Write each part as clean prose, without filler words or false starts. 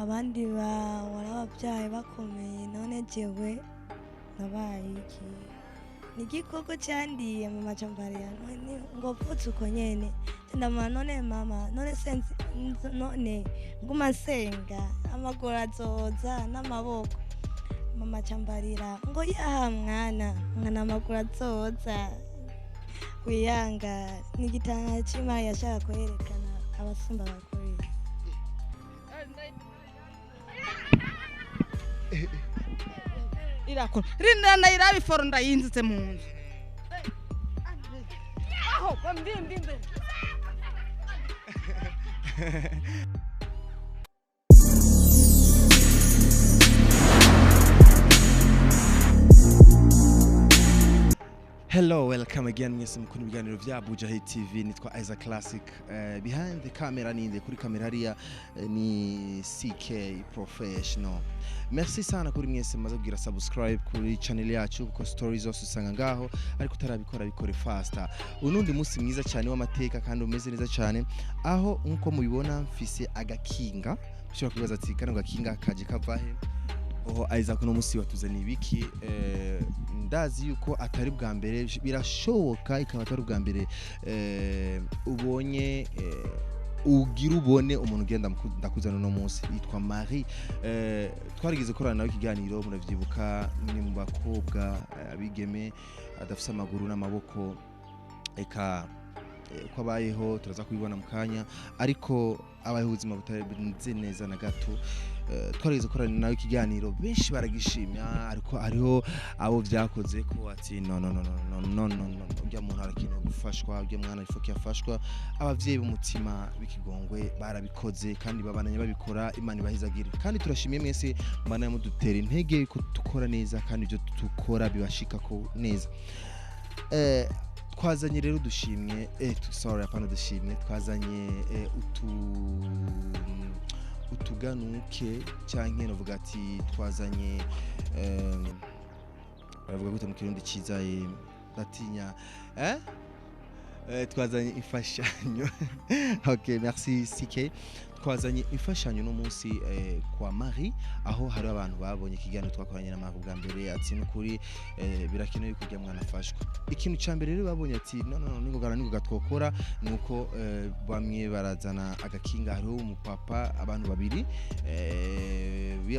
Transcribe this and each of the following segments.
abandi warababyaye bakomeye none jewe nabaye iki nigikoko cyandiye mu macambarira ngo pfutse uko nyene ndamana none mama none sense none nguma senga amaguru azoza n'amaboko mama cambarira ngo yaha mwana amaguru azoza wiyanga nigitanga cy'Imana yashaka kwerekana abasumba bakorera irakora rindana irabiforo ndayinzitse mu nzu aho bambimbe Hello, welcome again mwese mukunda ibiganiro vya Bujahit TV. Nitwa Isaac Classic. Behind the camera ninde kuri kamera hariya ni CK Professional. Merci sana kuri mwese maze kugira subscribe kuri channel yacu kuko stories zose usanga ngaho ariko utarabikora bikore faster. Unundi musi mwiza cyane w'amateka kandi umeze neza cyane aho nkuko mubibona mfise agakinga. Ushobora kubaza ati kano gakinga kaje kavahe? Oho Isaac no musi watuzaniye ibiki ndazi yuko atari bwa mbere birashoboka ikaba atari bwa mbere ubonye ugira ubone umuntu ugenda ndakuzana no munsi yitwa Marie twarigize korana nawe ikiganiro muravyibuka ni mu bakobwa abigeme adafise amaguru n'amaboko eka uko abayeho turaza kubibona mu kanya ariko abayeho ubuzima butarenze neza na gato twarigize korana nawe ikiganiro benshi baragishimya ariko ariho abo byakoze ko ati no ujya muntu arakeneye gufashwa ujya mwana ifoke yafashwa abavyeyi b'umutima bikigongwe barabikoze kandi babananye babikora Imana ibahizagire kandi turashimiye mwese mbana mudutera intege ko tukora neza kandi ibyo tukora bibashika ko neza twazanye rero dushimye apana dushimye twazanye utuganuke cyanke novuga ati twazanye baravuga gute mu kirundi ciza latinya twazanye imfashanyo okay merci CK twazanye imfashanyo no munsi kwa Marie aho hari abantu babonye ikiganiro twakoranye na Marie bwa mbere ati n'ukuri birakenewe yuko ujya mwana afashwa ikintu ca mbere rero babonye ati no ningogana gatwokora nuko bamwe barazana agakinga hariho umupapa abantu babiri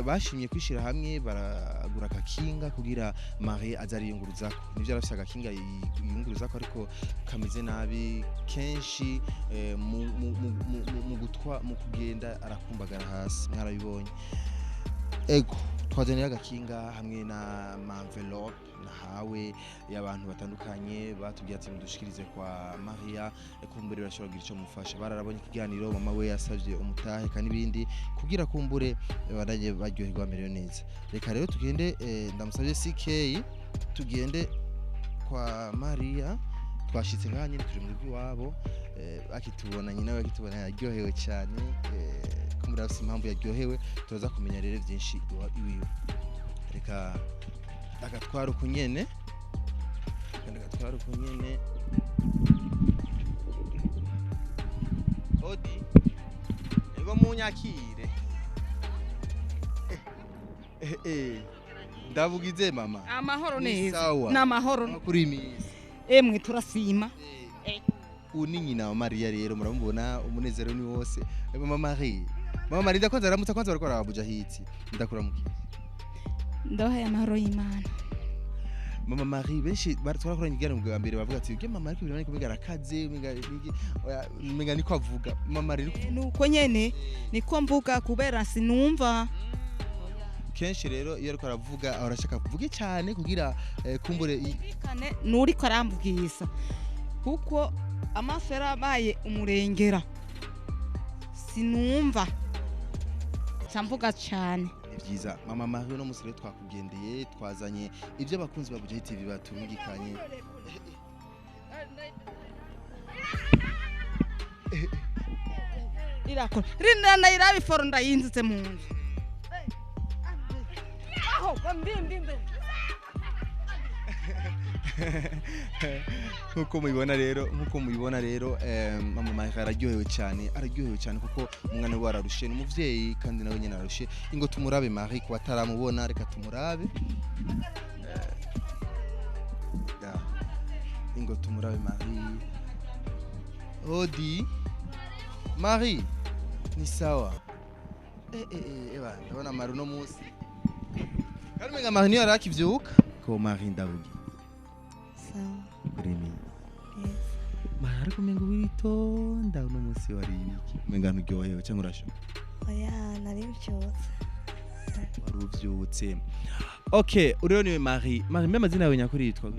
bashimye kwishira hamwe baragura agakinga kugira Marie azariyunguruzako nivyo arafise agakinga yiyunguruzako ariko kameze nabi kenshi mu kugenda arakumbagara hasi mwarabibonye ego twazaniye agakinga hamwe na envelope nahawe y'abantu batandukanye batubwiye ati mudushikirize kwa Maria kumbure bashobora kugira ico mufasha bararabonye ikiganiro mama we yasavye umutahe kandi ibindi kugira kumbure baraje baryoherwa mereyo neza reka rero tugende ndamusavye CK tugende kwa Maria twashitse nganye turi mu rugo wabo akitubona nyina we akitubona yaryohewe cyane kumurafise impamvu yaryohewe turaza kumenya rero byinshi iwiwe reka agatwaro kunyene odi ego munyakire ndavugize mama amahoro neza n'amahoro kuri imisi emwe turasima uninyina wa Maria rero muramubona umunezero ni wose mama Marie ndakoze aramutse kwanza bariko Bujahit ndakuramukiye ndahaye amahoro y'Imana mama Marie benshi baratwarakoranye ikiganiro bwa mbere bavuga ati uge mama ariko birane kumigara akaze umenga niko avuga mama Marie nuko nyene niko mvuga kubera sinumva kenshi rero iyo ariko aravuga arashaka kuvuga cyane kugira kumbure ikane nuri ko arambwisa kuko amafera abaye umurengera sinumva cyamvuga cyane byiza mama Marie no musire twakugendeye twazanye ivyo bakunzi ba Bujahit TV batumugikanye irakora rindana irabiforo ndayinzitse mu nzu aho bambimbe nkuko mubibona rero mama Marie araryohewe cyane kuko umwana we ararushe n'umuvyeyi kandi nawe nyene ararushe ingo tumurabe Marie ko bataramubona reka tumurabe ingo tumurabe Marie Odi Marie ni sawa eba ndabona Marie no musi Karumenga Marie niyo arakivyuka ko Marie ndavuga sawa Remi yes Marie ariko mengo witonda uno musi wari iki menga nturyohewe cyangwa urasho oya nari mbyutse wari uvyutse okay uriyo niwe Marie mbe amazina yawe nyakuri yitwa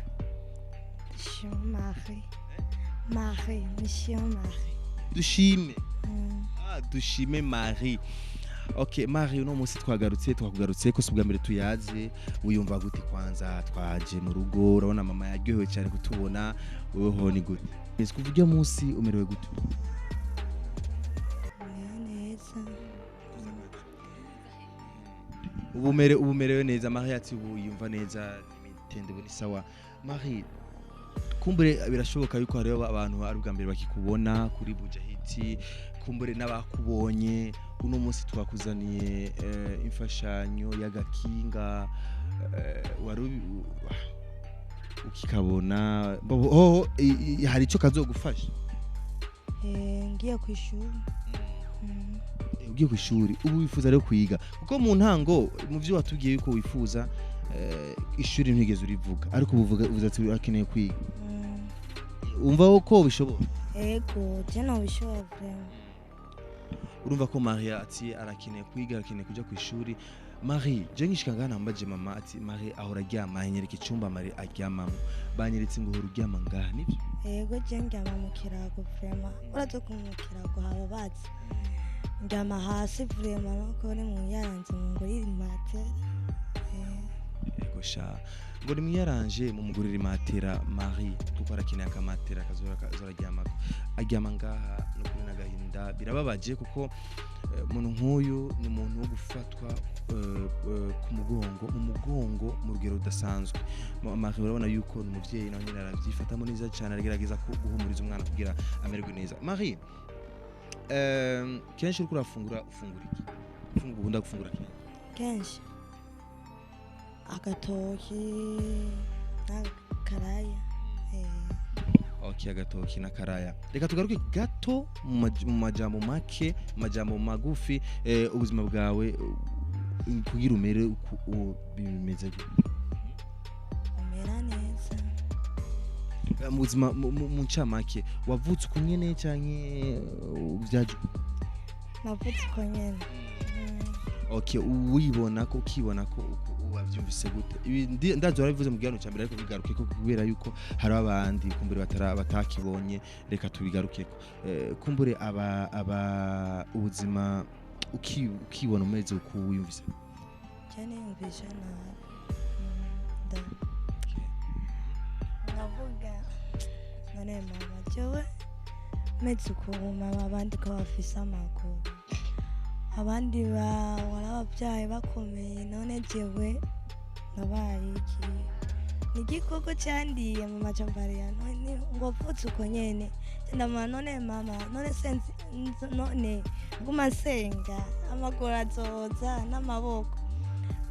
Marie Monsieur Marie dushime dushime Marie okay Marie uno musi twakugarutse ko subwa mbere tuyaze uyumva gute kwanza twaje mu rugo urabona mama yaryohewe cyane kutubona weho ni gute ese kuvuga musi umerewe gute neza ubumerewe neza Marie ati uyumva neza imitende buri sawa Marie kumbure birashoboka yuko hariho abantu ari ubwa mbere bakikubona kuri Bujahit kumbure n'abakubonye uno munsi twakuzaniye imfashanyo y'agakinga wari ukikabona hari icyo kazogufasha ngiye ku ishuri ugiye ku ishuri ubu wifuza rero kwiga kuko mu ntango mu byo watubwiye yuko wifuza ishuri ntigeze urivuga ariko uvuze ati urakeneye kwiga umva ko bishobora ego je no bishobora vraiment urumva ko Marie ati arakeneye kwiga arakeneye kuja ku ishuri Marie je ngishika ngana mbaje mama ati Marie ahora aryama anyereka icyumba Marie aryamamo banyeretse ngo uryama ngaha nibyo ego je ndyama mu kirago vraiment urazo kumukirago haba bazi ndyama hasi vraiment nuko ni mu yaranze ngo iri matera ego sha ngo ni mwiyaranje mu mugurira matera Marie kuko arakeneye akamatera kazoraryama aryama ngaha no kuri nagahinda birababaje kuko umuntu nk'uyu ni umuntu wo gufatwa ku mugongo mu rugero rudasanzwe Marie urabona yuko ni umuvyeyi nawe nyine aravyifatamo neza cyane aragerageza guhumuriza umwana kugira amererwe neza Marie kenshi uriko ufungura iki ukunda gufungura kenshi agatoki n'akaraya okay agatoki na karaya reka tugaruke gato mu majambo make majambo magufi ubuzima bwawe kugira umere bimeze umera neza mu buzima mu ncamake wavutse uko nyene canke byaje navutse uko nyene okay ukibona ko wavyumvise gute ibi ndazo barabivuze mu gihano cyambere ariko bigaruke ko kubera yuko hari abandi kumbure batakibonye reka tubigarukeko kumbure aba ubuzima ukibona umeze uko wiyumvise cyane yumvisha nabi navuga none mama jewe meze uko mama abandi ko bafise amakuru abandi warababyaye bakomeye none jewe nabaye iki nigikoko cyandiye mu majambariya none ngo pfutse uko nyene ndamana none mama none sense none nguma senga amaguru azoza n'amaboko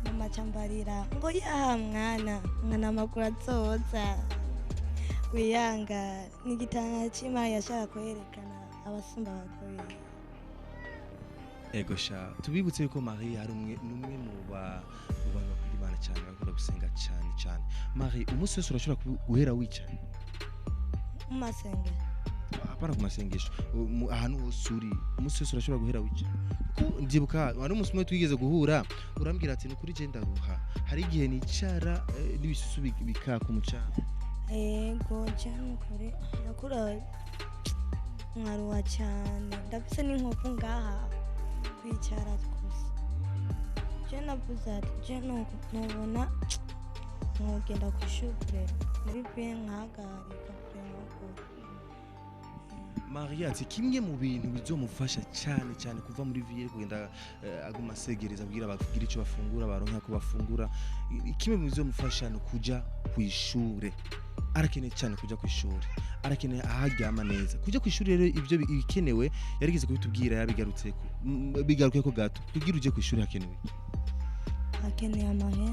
mu majambarira ngo yaha mwana amaguru azoza wiyanga nigitanga cy'Imana yashaka kwerekana abasumba bakoye ego sha tubibutse yuko Marie hari umwe mu bantu bakunda Imana cyane bakunda gusenga cyane Marie umunsi wese urashobora guhera wicara mu masenge apana ku masengesho ahantu hose uri umunsi wese urashobora guhera wicara kuko ndibuka hari umunsi umwe twigeze guhura urambwira ati nukuri je ndaruha hari igihe nicara n'ibisusu bikaka umucanga ego cyane kure nakura mwaruwa cyane ndafise n'inkovu ngaha kwicara gusa je navuze ati je nubona ntugenda ku ishuri muri bien nkahagarika Maria ati kimwe mu bintu bizomufasha cyane cyane kuva muri ville kugenda aguma asegereza kugira bavugira icyo bafungura baronka ko bafungura kimwe mu bizomufasha no kuja ku ishure arakeneye cyane kuja ku ishure arakeneye aharyama neza kuja ku ishure rero ibyo bikenewe yarigeze kubitubwira yabigarutseko bigaruke ko gato kugira uje ku ishure hakenewe amahera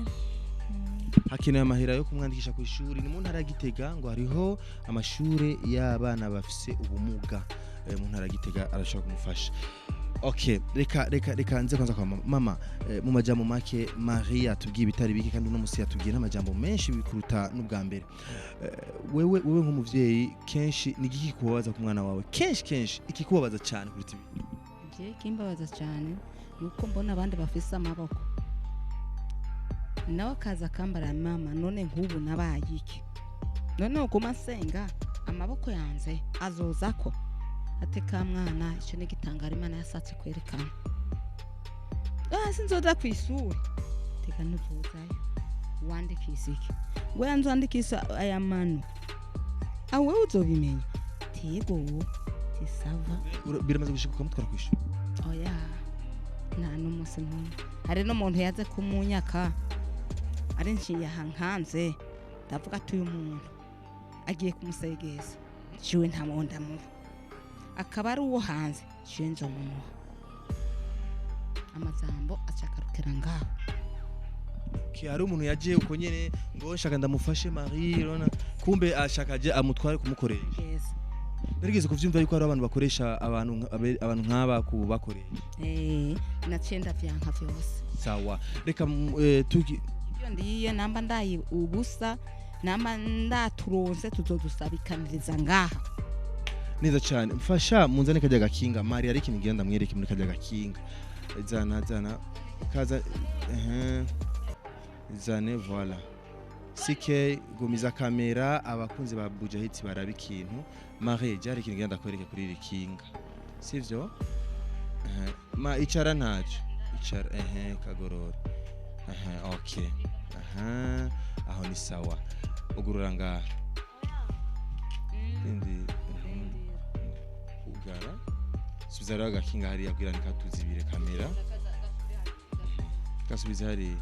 hakenewe amahera yo kumwandikisha ku ishuri ni mu ntara ya Gitega ngo hariho amashure y'abana bafise ubumuga mu ntara ya Gitega arashobora kumufasha. Okay, reka nze kwanza kwa mama mu majambo make Maria tubwiye bitari biki kandi uno musi yatubwiye n'amajambo menshi bikuruta n'ubwa mbere. Wewe nk'umuvyeyi kenshi ni giki kubabaza ku mwana wawe kenshi ikikubabaza cyane kuruta ibi? Je kimbabaza cyane nuko mbona abandi bafise amaboko nawe akaza akambara mama none nk'ubu nabaye iki none uguma senga amaboko yanze azozako ateka mwana icyo ni gitangara Imana yasatse kwerekana sinzoza ku ishuri teka ntuzozayo wandikise iki we nzandikisa aya mano awe uzobimenya tego tisava biramaze gushika mutwara ku ishuri oya nta n'umunsi n'umwe hari n'umuntu yaze kumunyaka ari nshiye hanze ndavuga ati uyu muntu agiye kumusegeza ciwe nta mwonda mu akaba ari uwo hanze ciwe nzo mu amazambo acakarukira ngaho ki ari umuntu yaje uko nyene ngo shaka ndamufashe Marie rona kumbe ashakaje amutware kumukoresha yes narigeze kuvyumva yuko ari abantu bakoresha abantu nk'aba kubakoresha naciye ndavyanka vyose sawa reka tuki ndiye namba ndayi ubusa namba ndaturonse tuzodusabikaniriza ngaha neza cyane mfasha munzane kajya gakinga Maria ariko nigenda mwereke muri kajya gakinga zana kaza zane voilà sike gumiza kamera abakunzi ba Bujahit baraba ikintu Marie jari ikintu ngenda kwereke kuri iri kinga sivyo ma icara ntaco icara kagorora okay aho ni sawa ugurura ngaha indi ugara subiza rero gakinga hari yabwira nikatuzibire kamera kasubiza hari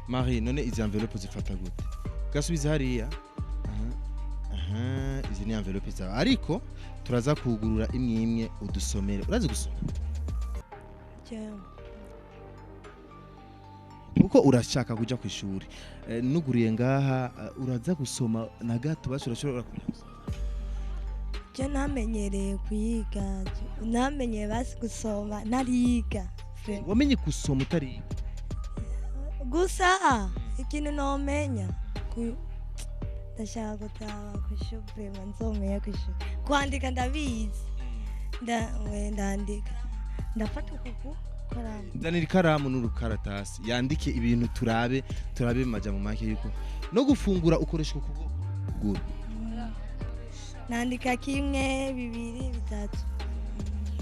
Marie none izi envelope zifata gute gasubiza hariya izi ni envelope zawe ariko turaza kugurura imwe udusomere urazi gusoma uko urashaka kuja ku ishuri nuguriye ngaha uraza gusoma na gato bashobora je namenyereye kuyiga namenyeye basi gusoma nariga wamenye gusoma utari gusa ikintu nomenya ndashaka gutaha ku ishuri nzomeye ku ishuri kwandika ndabizi ndandika ndafata ukuku zanira ikaramu n'urukaratasi yandike ibintu turabe maja mu make yuko no gufungura ukoresha ukuguru nandika kimwe bibiri bitatu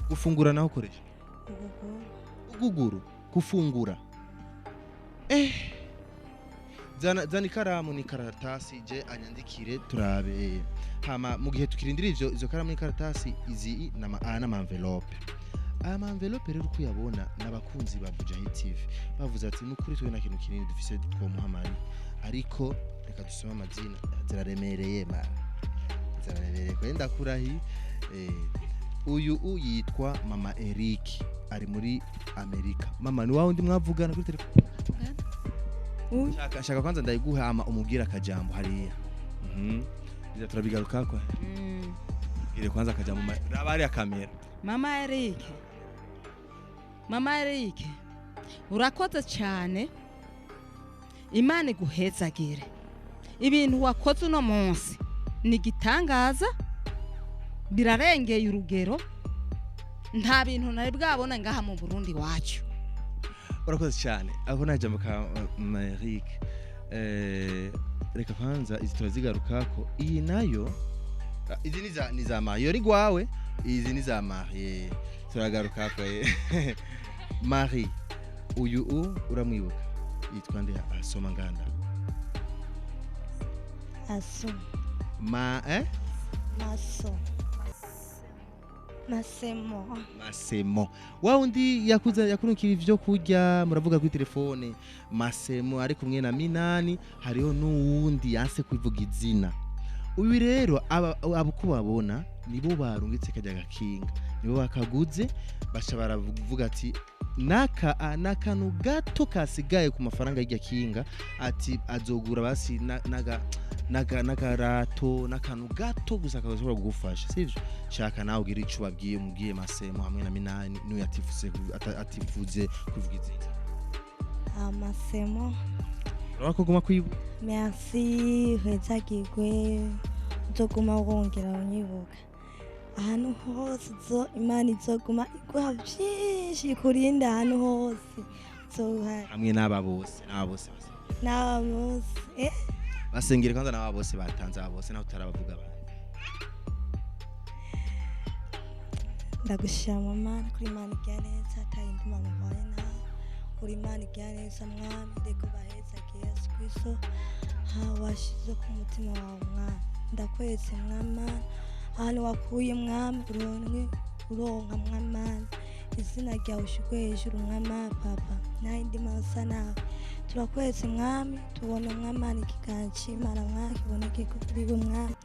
gufungura naho ukoresha ukuguru gufungura zana ikaramu n'ikaratasi je anyandikire turabe hama mu gihe tukirindira izo karamu n'ikaratasi izi n'ama envelope ama envelope rero kuyabona n'abakunzi ba Bujahit TV bavuze ati nukuri twe na kintu kinini dufise twomuhamari ariko reka dusome amazina ziraremereye kwenda kurahi uyu yitwa mama Eric ari muri Amerika mama ni wawe ndi mwavugana kuri telefone shaka kwanza ndayiguha ama umubwira akajambo hariya biza turabigaruka ko ire kwanza akajambo Raba ari kamera Mama Eric urakoze cyane Imana iguhezagire ibintu wakoze uno munsi ni gitangaza birarengeye urugero nta bintu nari bwabona ngaha mu Burundi wacu urakoze cyane aho najambo ka Eric reka kwanza izi turazigarukako iyi nayo izi ni za Mario ri gwawe izi ni za Marie turagarukako Marie uyu uramwibuka yitwa nde asoma nganda masemo wa undi yakurikira ivyo kurya muravuga kuri telefone masemo ari kumwe na Minani hariho n'uwundi yanse kwivuga izina uyu rero abo kubabona nibo barungitse kajya gakinga nibo bakaguze basha baravuga ati nakanu gato kasigaye ku mafaranga y'irya kinga ati azogura basi nagarato nakanu gato gusa kazashobora kugufasha sivyo shaka nawe ugira ico babwiye mubwiye masemo hamwe na Minani niyo ativuze kuvuga izina masemo urakoguma kwibu merci hezagirwe uzoguma wongera unyibuka ahantu hose Imana izoguma iguha byinshi kurinda ahantu hose hamwe n'aba bose basengere kandi n'aba bose batanze aba bose naho utarabavuga abantu ndagushima Mana kuri Imana igira neza atayindi mama wawe nawe uri Imana igira neza mwami reka baheza Yesu Kristo washize ku mutima wawe mwami ndakwese mwami ahantu wakuye mwami uronka mwami izina ryawe ushikwe hejuru mwami papa nayindi masa nawe turakwese mwami tubona mwami ikiganza cy'Imana mwami kiboneke kuri we mwami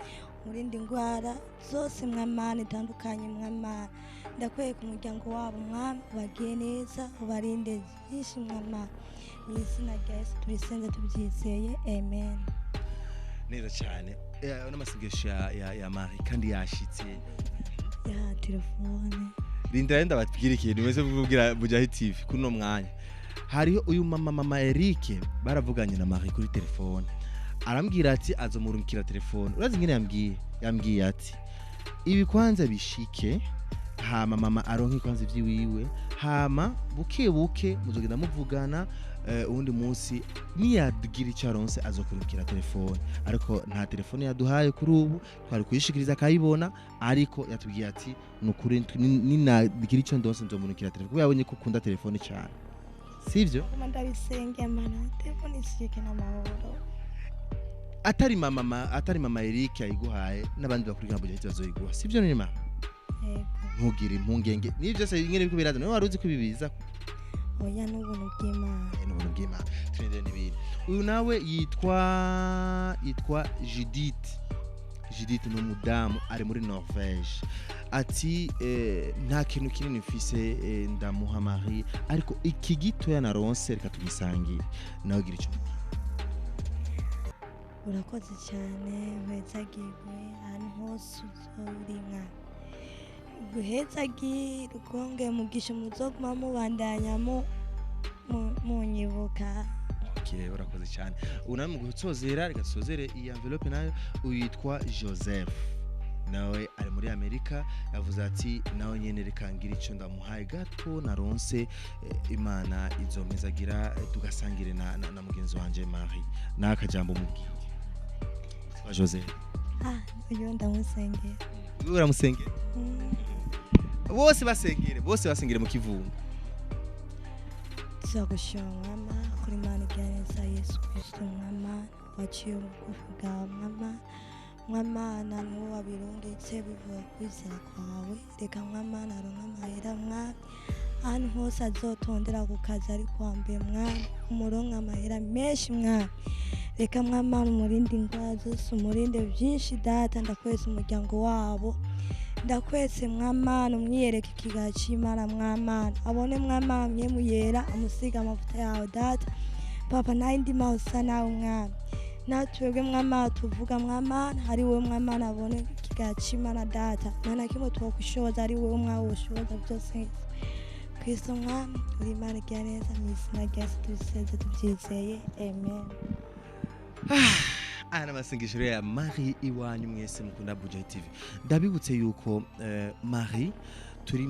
murindi ngwara zose mwami itandukanye mwami ndakweka umuryango wabo mwami bagiye neza ubarinde byinshi mwami mu izina rya Yesu tubisenze tubyizeye amen neza cyane n'amasengesho ya Marie kandi yashitse ya telefone Linda batubwira ikintu meze kubwira Bujahit TV kuno mwanya hariho uyu mama Eric baravuganye na Marie kuri telefone arambwira ati azomurungikira telefone urazi ngene yambwiye ati ibi kwanza bishike hama mama aronke kwanza ivyiwiwe hama buke muzogenda muvugana undi munsi niyagira icaronse azokurukira telefone ariko nta telefone yaduhaye kuri ubu twari kuyishikiriza akayibona ariko yatubwiye ati nukuri ninagira ico ndonse nzomurukira telefone kuko yabonye ko ukunda telefone cyane sivyo ndabisenge mana telefone ishike n'amahoro atari mama Eric ayiguhaye nabandi bakurikira Bujahit bazoyiguha sivyo none mama ntugire impungenge nivyo se ingene biko biraza nawe waruzi ko bibiza oya n'ubuntu bw'Imana twende n'ibindi uyu nawe yitwa Judith n'umudamu ari muri Norvège ati nta kintu kinini mfise ndamuha Marie ariko iki gito yanaronse reka tugisangira nawe gira ico urakoze cyane wezagirwe ahantu hose uzorinka guhezagi rukonge mugisha muzoguma mubandanya munyibuka urakoze cyane unamwe gusozera reka sozere iyi envelope nayo uyitwa Joseph nawe ari muri Amerika yavuze ati nawe nyene reka ngira ico ndamuhaye gato naronse Imana izomezagira tugasangire na mugenzi wanje Marie nakajambo mubwiye Joseph uyo ndamusengera uramusengera bose basengere mu kivunga tuzagushima mama kuri Imana igira neza Yesu Kristo mama waciye ubugufi bwawe mama niwo wabirungitse bivuye kwizera kwawe reka mama naronka amahera mwana ahantu hose azotondera ku kazi ari kuwa mbere mwana umuronka amahera menshi mwana reka mwana umurinde ingwara zose umurinde byinshi data ndakwese umuryango wabo ndakwese mwana umwiyereke ikiganza cy'Imana mwana abone mwana myemuyera amusiga amavuta yawe data papa nayindi mausa nawe mwana natwebwe mwana tuvuga mwana hari wowe mwana abone ikiganza cy'Imana data nta kimwe twokwishoza ari wowe mwana woshoza byose Kristo mwana uri Imana igira neza mu izina rya Yesu tubisenze tubyizeye amen ana masengesho ya Marie iwanyu mwese mukunda Bujahit TV ndabibutse yuko Marie turi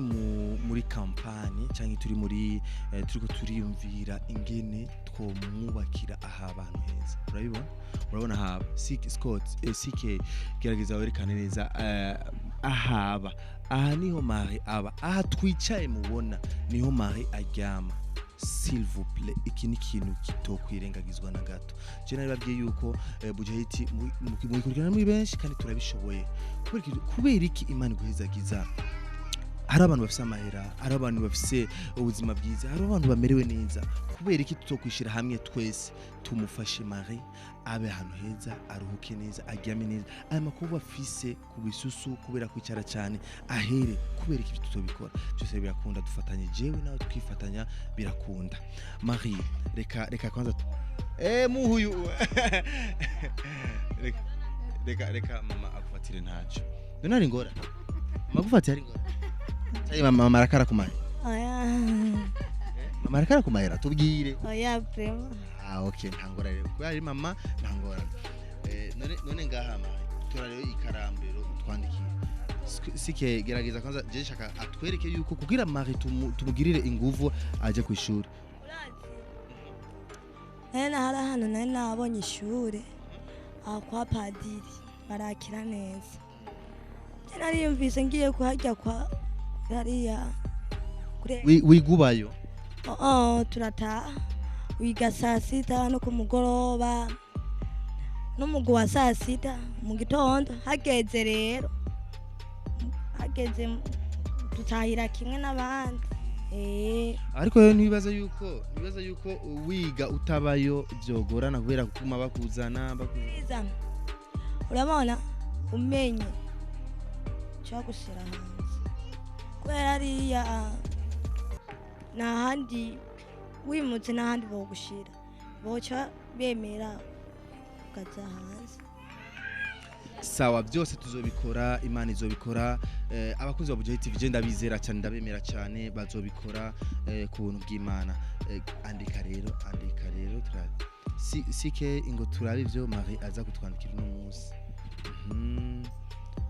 muri kampanye cyangwa turi muri turiko turiyumvira ingene twomubakira aha abantu heza urabona haba CK gerageza werekane neza aha niho Marie aba aha twicaye mubona niho Marie aryama s'il vous plaît iki ni ikintu kitokwirengagizwa na gato je nababwiye yuko Bujahit mukurikirana muri benshi kandi turabishoboye kubera iki Imana iguhezagiza hari abantu bafise amahera hari abantu bafise ubuzima bwiza hari abantu bamerewe neza kubera iki tuzokwishira hamwe twese tumufashe Marie abe ahantu heza aruhuke neza aryame neza aya makuba afise ku bisusu kubera kwicara cyane ahere kubera iki tutobikora byose birakunda dufatanye jewe nawe twifatanya birakunda Marie reka kwanza muhuyu reka mama akufatire ntaco none ngora magufatire ngora Sai mama arakara kumahera. Oya. Mama arakara kumahera tubwire. Oya prema. Okay ntangora rero. Kubera mama ntangora. None ngaha mama turarero ikarambero utwandikira. Sike gerageza kwanza je shaka atwereke yuko kugira Marie tumugirire inguvu aje ku ishuri. Hari hano nari nabonye ishuri kwa padiri barakira neza. Nariyumvise ngiye kuhajya kwa hariya wigubayo turataha wiga saa sita no ku mugoroba n'umugwi wa saa sita mu gitondo hageze tutahira kimwe n'abandi ariko rero ntibibaza yuko wiga utabayo byogorana kubera kuguma bakuzana urabona umenye cyo gushira hanze kubera ariya n'ahandi wimutse n'ahandi bogushira boca bemera ukaza hanze sawa byose tuzobikora Imana izobikora abakunzi ba Bujahit TV ndabizera cyane ndabemera cyane bazobikora ku buntu bw'Imana andika rero sike ingo turabe ivyo Marie aza kutwandikira no munsi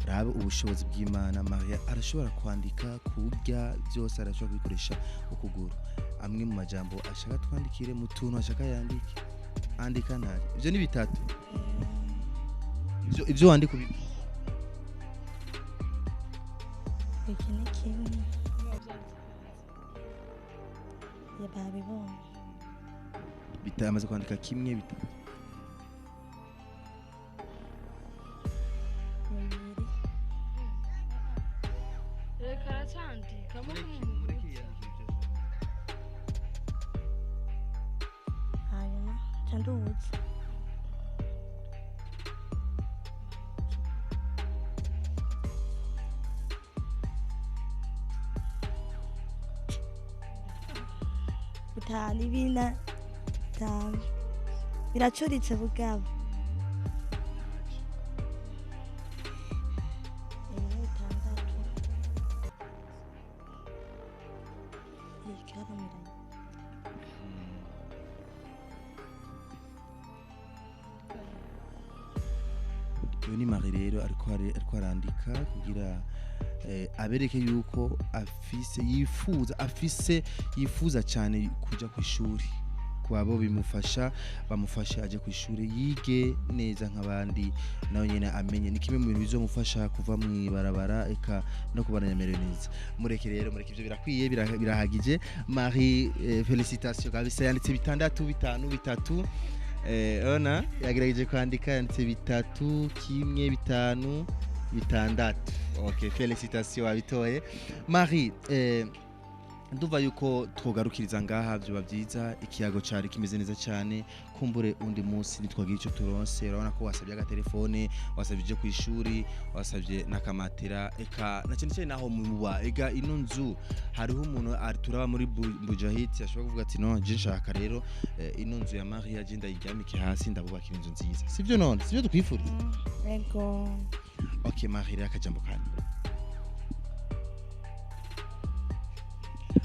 Raba ubushobozi bw'Imana Maria arashobora kwandika kurya byose arashobora kubikoresha ukuguru amwe mu majambo ashaka twandikire mu tuntu ashaka yandike andika ntari ivyo ni bitatu ivyo wandika iki ni kimwe yababibona bitamaze kwandika kimwe bitatu hanyuma cyanduze bitanu bina bitanu biracuritse bugabo ni Marie rero ariko arandika kugira abereke yuko yifuza cyane kuja ku ishuri kwabo bamufashe aje ku ishuri yige neza nk'abandi nawe nyene amenye ni kimwe mu bintu bizomufasha kuva mu ibarabara eka no kubanyamerera neza mureke ivyo birakwiye birahagije Marie félicitations kabisa yanditse bitatu ona yagerageje kwandika yanditse bitatu kimwe bitanu bitandatu okay félicitations abitoye Marie nduva yuko twogarukiriza ngaha byo bavyiza ikiyago cari kimeze neza cyane kumbure undi munsi nitwagira ico turonse urabona ko wasabye agatelefone wasabye je ku ishuri wasabye nakamatera eka na cyane naho muba ega ino nzu hariho umuntu turaba muri Bujahit yashobora kuvuga ati no je nshaka rero ino nzu ya Marie agenda yigamike hasi ndabubakira inzu nziza sivyo none sivyo dukwifuriza ego okay Marie akajambo kandi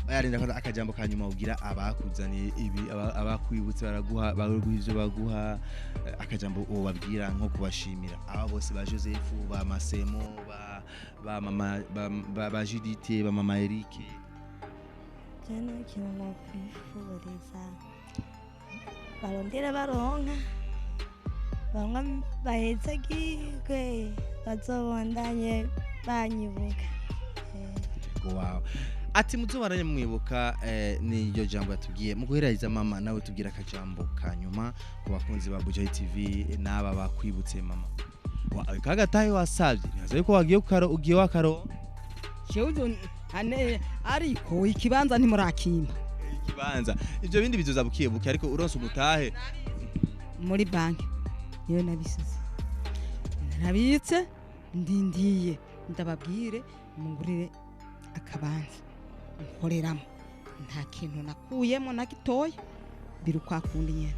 ayarinda ko akajambo kanyuma ugira abakuzaniye ibi abakwibutse baraguha ivyo baguha akajambo ubabwira nko kubashimira aba bose ba Joseph ba Masemo ba mama ba Judith ba mama Eric cyane kintu no kwifuriza barondera baronka bahetse gikwe bazobandanye banyibuka wow ati muzobaranye mwibuka niyo jambo yatubwiye mu guhereza mama nawe tubwira akajambo kanyuma ku bakunzi ba Bujahit TV n'aba bakwibutse mama wa kagataye wasavye nyaza yuko wagiye ugiye wakaro jewe ane ariko ikibanza ntimurakimpa ikibanza ivyo bindi bizoza bukiye buke ariko uronse umutahe muri banki niyo nabisize narabitse ndindiye ndababwire mungurire akabanza nkoreramo nta kintu nakuyemo na gitoya birukwakundi nyene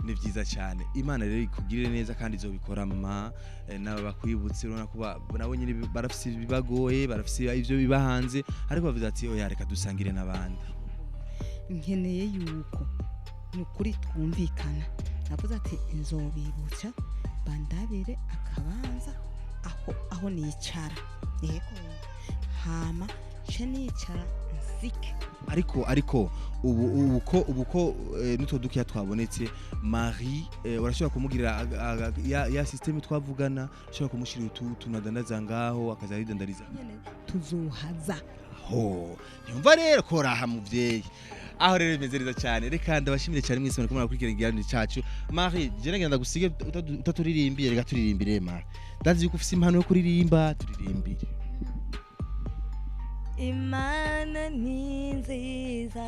ni vyiza cyane imana rero ikugirire neza kandi izobikora mama naba bakwibutse urona kuba nabo nyine barafise bibagoye barafise ivyo bibahanze ariko bavuze ati oya reka dusangire n'abandi nkeneye yuko nukuri twumvikana navuze ati inzobibutsa bandabire akabanza aho nicara yego hama ce nicara nzike ariko ubuko nito dukiya twabonetse Marie urashobora kumugirira ya system twavugana ushobora kumushira tunadandaza ngaho akazayidandariza tuzohaza ho nyumva rero koraha muvyeyi aho rero bimeze neza cyane reka ndabashimire cyane mwese muri kurikira igiraniro cyacu Marie je nagenda gusige utaturirimbiye reka turirimbire Marie ndazi yuko ufise impano yo kuririmba turirimbire Imana ni nziza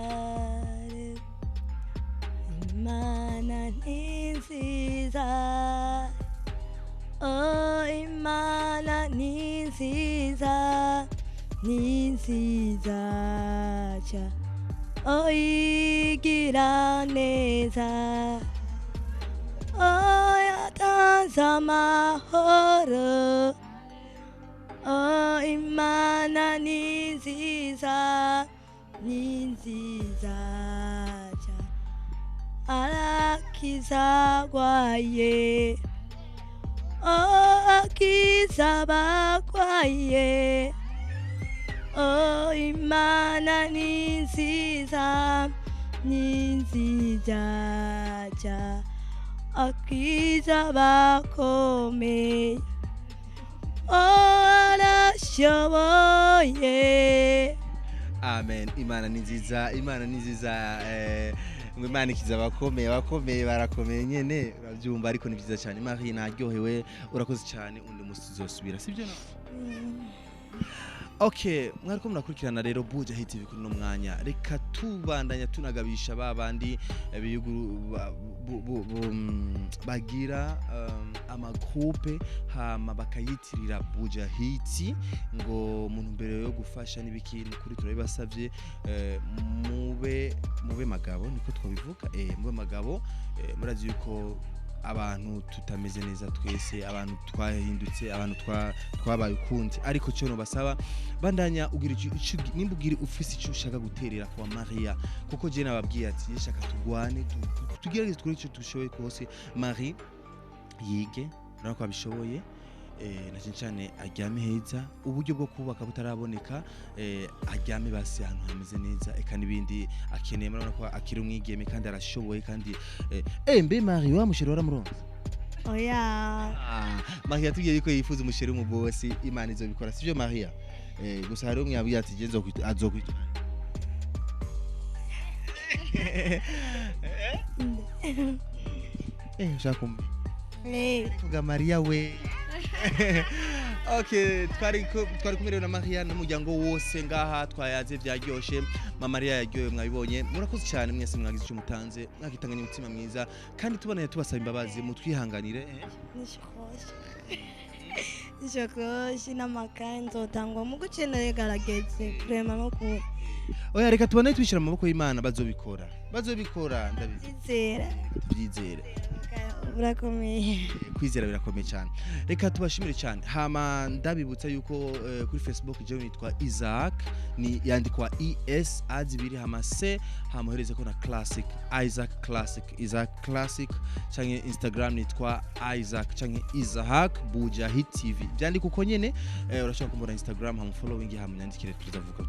Imana ni nziza Oh Imana ni nziza cha Oh igira neza Oh yatanze amahoro Oh Imana ni nziza cha arakiza gwaye Oh akiza bagwaye Oh Imana ni nziza cha akiza bakomeye arashoboye amen imana ni nziza ngo imana ikiza abakomeye barakomeye nyene uravyumva ariko ni vyiza cyane Marie naryohewe urakoze cyane undi musi uzosubira sivyo na Okay, mwariko murakurikirana rero Bujahit TV kuri no mwanya reka tubandanya tunagabisha babandi biyuguru bagira amagroupe hama bakayitirira Bujahit ngo muntu mbere yo gufasha nibikini kuri turabibasavye mube magabo niko twabivuga mube magabo murazi yuko abantu tutameze neza twese abantu twahindutse abantu twabaye ukundi ariko cyo no basaba bandanya ugira nimbugira ufise icyo ushaka guterera kwa Maria kuko je nababwiye ati yeshaka tugwane tugerageze twari icyo dushoboye kose Marie yige nako abishoboye na cyane aryame heza uburyo bwo kubaka butaraboneka aryame basi ahantu hameze neza eka nibindi akeneye murabona ko akiri umwigeme kandi arashoboye kandi mbe Marie wa mushero waramuronza oya Marie yatubwiye yuko yifuza umushero mu bosi imana izobikora sivyo Marie gusa hari umwe yabuye ati genzo azokwita shakumbi tuga Maria we Okay, twari kumerewe na Maria n'umuryango wose ngaha twayaze byaryoshe mama Maria yaryoye mwabibonye murakoze cyane mwese mwagize icyo mutanze mwagitanganye umutima mwiza kandi tuboneye tubasaba imbabazi mutwihanganire Nishokoshi n'amakanzo tangwa mu gukeneye garageze prema no ku Oya reka tubone twishira mu maboko y'Imana bazobikora ndabizera tubyizere urakomeye kwizera birakomeye cyane reka tubashimire cyane hama ndabibutsa yuko kuri Facebook je nitwa Isaac ni yandikwa ES azibiri hama C hama hereze ko na classic Isaac classic canke Instagram nitwa Isaac canke Isaac Bujahit TV byandika uko nyene urashaka kumbona Instagram hama following hama nyandikire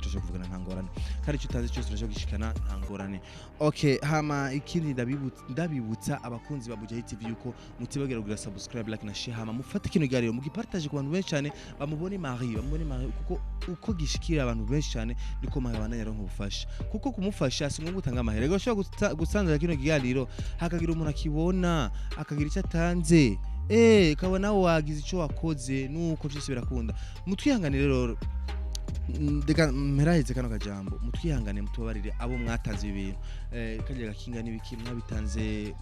tuzavugana ntangorane kandi cyo utazi cyose urashaka gishikana ntangorane okay hama ikindi ndabibutsa abakunzi ba Bujahit TV TV yuko mutibagera kugira subscribe like na share hama mufate kino kiganiro mugipartage ku bantu benshi cyane bamubone Marie kuko uko gishikira abantu benshi cyane niko Marie abananya ronko ubufasha kuko kumufasha si ngo gutanga amahera rego ushobora gusangira kino kiganiro hakagira umuntu akibona akagira icyo atanze kabona wagize icyo wakoze nuko cyose birakunda mutwihanganire rero deka mperaheze kano kajambo mutwihangane mutubabarire abo mwatanze ibintu kajya gakinga n'ibiki mwabitanze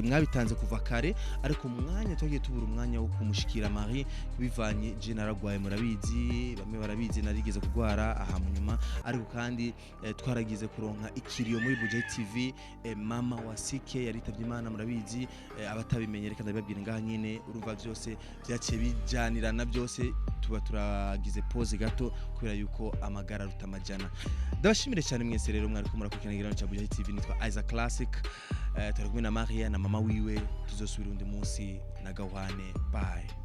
mwabitanze kuva kare ariko umwanya twagiye tubura umwanya wo kumushikira Marie kubivanye je naragwaye murabizi bamwe barabizi narigeze kugwara aha munyuma ariko kandi twaragize kuronka ikiriyo muri Bujahit TV mama wasike yaritavye Imana murabizi abatabimenye reka ndababwira ngaha nyine urumva byose byaciye bijanirana byose tuba turagize pause gato kubera yuko amagara rutamajana ndabashimire cyane mwese rero mwari ko murakurikirana igirano cya Bujahit TV nitwa Isaac Classic turi kumwe na Maria na mama wiwe tuzosubira undi munsi na Gawane bye